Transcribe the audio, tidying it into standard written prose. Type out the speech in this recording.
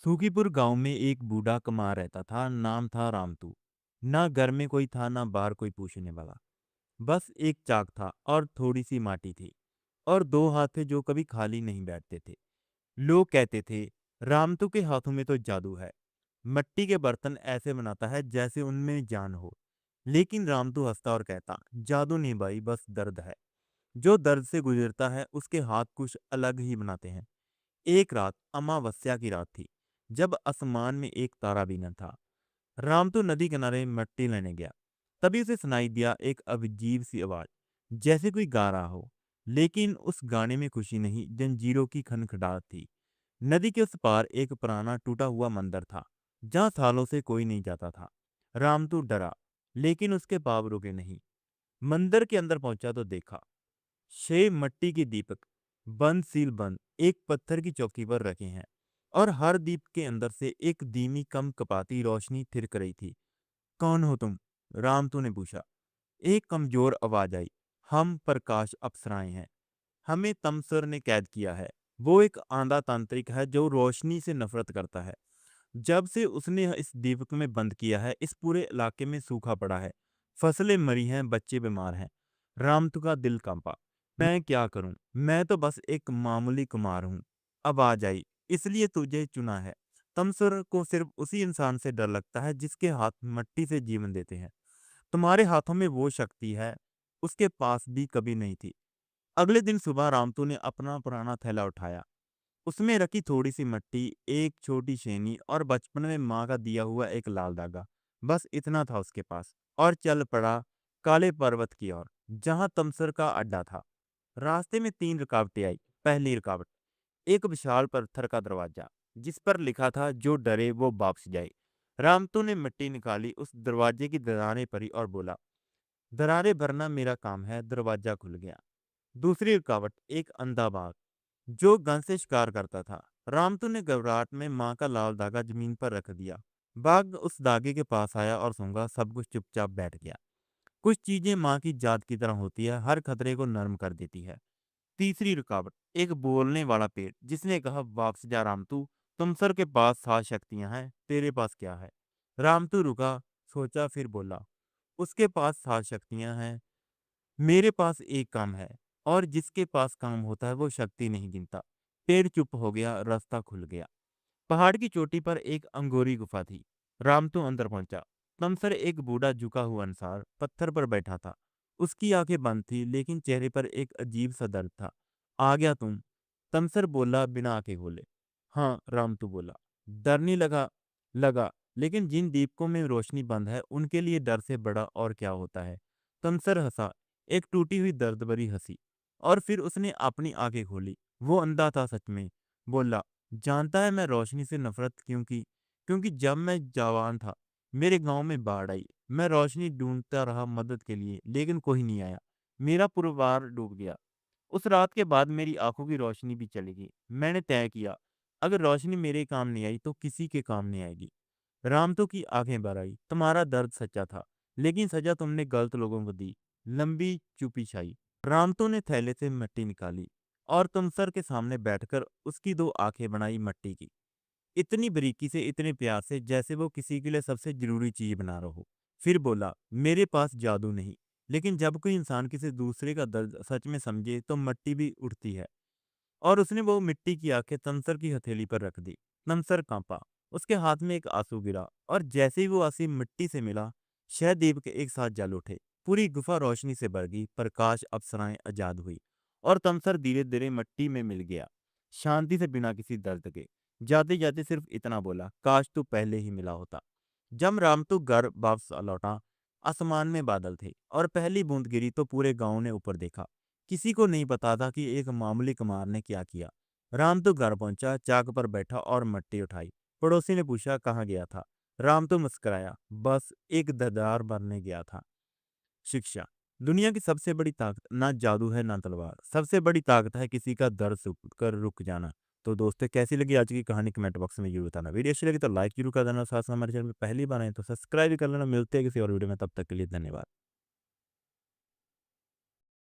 सूखीपुर गांव में एक बूढ़ा कमा रहता था। नाम था रामतू। ना घर में कोई था ना बाहर कोई पूछने वाला। बस एक चाक था और थोड़ी सी माटी थी और दो हाथ थे जो कभी खाली नहीं बैठते थे। लोग कहते थे रामतू के हाथों में तो जादू है। मिट्टी के बर्तन ऐसे बनाता है जैसे उनमें जान हो। लेकिन रामतू हंसता और कहता, जादू नहीं भाई, बस दर्द है। जो दर्द से गुजरता है उसके हाथ कुछ अलग ही बनाते हैं। एक रात अमावस्या की रात थी, जब आसमान में एक तारा भी न था। राम तो नदी किनारे मिट्टी लेने गया। तभी उसे सुनाई दिया एक अजीब सी आवाज, जैसे कोई गा रहा हो। लेकिन उस गाने में खुशी नहीं, जंजीरों की खनखटाहट थी। नदी के उस पार एक पुराना टूटा हुआ मंदिर था, जहां सालों से कोई नहीं जाता था। राम तो डरा, लेकिन उसके पाँव रुके नहीं। मंदिर के अंदर पहुंचा तो देखा, 6 मिट्टी के दीपक बंद सील बंद एक पत्थर की चौकी पर रखे हैं, और हर दीप के अंदर से एक धीमी कम कपाती रोशनी थिरक रही थी। कौन हो तुम? रामतू ने पूछा। एक कमजोर आवाज आई, हम प्रकाश अप्सराएं हैं। हमें तमसर ने कैद किया है। वो एक आंधा तांत्रिक है जो रोशनी से नफरत करता है। जब से उसने इस दीपक में बंद किया है, इस पूरे इलाके में सूखा पड़ा है। फसलें मरी हैं, बच्चे बीमार हैं। रामतू का दिल कांपा। मैं क्या करूं? मैं तो बस एक मामूली कुमार हूं। आवाज आई, इसलिए तुझे चुना है। तमसर को सिर्फ उसी इंसान से डर लगता है जिसके हाथ मिट्टी से जीवन देते हैं। तुम्हारे हाथों में वो शक्ति है, उसके पास भी कभी नहीं थी। अगले दिन सुबह रामतू ने अपना पुराना थैला उठाया। उसमें रखी थोड़ी सी मिट्टी, एक छोटी छेनी और बचपन में माँ का दिया हुआ एक लाल धागा। बस इतना था उसके पास, और चल पड़ा काले पर्वत की ओर, जहां तमसर का अड्डा था। रास्ते में 3 रुकावटें आई। पहली रुकावट, एक विशाल पत्थर का दरवाजा, जिस पर लिखा था, जो डरे वो वापस जाए। रामतू ने मिट्टी निकाली, उस दरवाजे की दरारें भरी और बोला, दरारें भरना मेरा काम है। दरवाजा खुल गया। दूसरी रुकावट, एक अंधा बाघ जो गन से शिकार करता था। रामतू ने घबराहट में माँ का लाल धागा जमीन पर रख दिया। बाघ उस धागे के पास आया और सूंघा। सब कुछ चुपचाप बैठ गया। कुछ चीजें माँ की जात की तरह होती है, हर खतरे को नर्म कर देती है। तीसरी रुकावट, एक बोलने वाला पेड़ जिसने कहा, वापस जा रामतू, तुम सर के पास 7 शक्तियां हैं, तेरे पास क्या है? रामतू रुका, सोचा, फिर बोला, उसके पास 7 शक्तियां हैं, मेरे पास एक काम है। और जिसके पास काम होता है वो शक्ति नहीं गिनता। पेड़ चुप हो गया, रास्ता खुल गया। पहाड़ की चोटी पर एक अंगोरी गुफा थी। रामतू अंदर पहुंचा। तमसर एक बूढ़ा झुका हुआ इंसान पत्थर पर बैठा था। उसकी आंखें बंद थी, लेकिन चेहरे पर एक अजीब सा दर्द था। आ गया तुम? तमसर बोला बिना आंखें खोले। हाँ, रामतू बोला। डर नहीं लगा? लगा, लेकिन जिन दीपकों में रोशनी बंद है उनके लिए डर से बड़ा और क्या होता है। तमसर हंसा, एक टूटी हुई दर्द भरी हंसी। और फिर उसने अपनी आंखें खोली। वो अंधा था सच में। बोला, जानता है मैं रोशनी से नफरत क्यों की? क्योंकि जब मैं जवान था, मेरे गांव में बाढ़ आई। मैं रोशनी ढूंढता रहा मदद के लिए, लेकिन कोई नहीं आया। मेरा परिवार डूब गया। उस रात के बाद मेरी आंखों की रोशनी भी चली गई। मैंने तय किया, अगर रोशनी मेरे काम नहीं आई तो किसी के काम नहीं आएगी। रामतो की आंखें भर आई। तुम्हारा दर्द सच्चा था, लेकिन सजा तुमने गलत लोगों को दी। लंबी चुपी छाई। रामतो ने थैले से मिट्टी निकाली और तुमसर के सामने बैठकर उसकी 2 आंखें बनाई मिट्टी की, इतनी बारीकी से, इतने प्यार से, जैसे वो किसी के लिए सबसे जरूरी चीज बना रहा हो। फिर बोला, मेरे पास जादू नहीं, लेकिन जब कोई इंसान किसी दूसरे का दर्द सच में समझे तो मिट्टी भी उठती है। और उसने वो मिट्टी की आंखें तमसर की हथेली पर रख दी। तमसर कांपा। उसके हाथ में एक आंसू गिरा, और जैसे ही वो आंसू मिट्टी से मिला, शहदीप के एक साथ जल उठे। पूरी गुफा रोशनी से भर गई। प्रकाश अप्सराएं आजाद हुई, और तमसर धीरे धीरे मिट्टी में मिल गया, शांति से, बिना किसी दर्द के। जाते जाते सिर्फ इतना बोला, काश तू पहले ही मिला होता। जब रामतू घर वापस लौटा, आसमान में बादल थे, और पहली बूंद गिरी तो पूरे गांव ने ऊपर देखा। किसी को नहीं पता था कि एक मामूली कुमार ने क्या किया। राम तो घर पहुंचा, चाक पर बैठा और मिट्टी उठाई। पड़ोसी ने पूछा, कहाँ गया था? राम तो मुस्कुराया, बस एक दरदार भरने गया था। शिक्षा। दुनिया की सबसे बड़ी ताकत ना जादू है ना तलवार, सबसे बड़ी ताकत है किसी का दर्द सुन कर रुक जाना। तो दोस्तों, कैसी लगी आज की कहानी कमेंट बॉक्स में जरूर बताना। वीडियो अच्छी लगी तो लाइक जरूर कर देना, साथ साथ हमारे चैनल में पहली बार आए तो सब्सक्राइब भी कर लेना। मिलते हैं किसी और वीडियो में, तब तक के लिए धन्यवाद।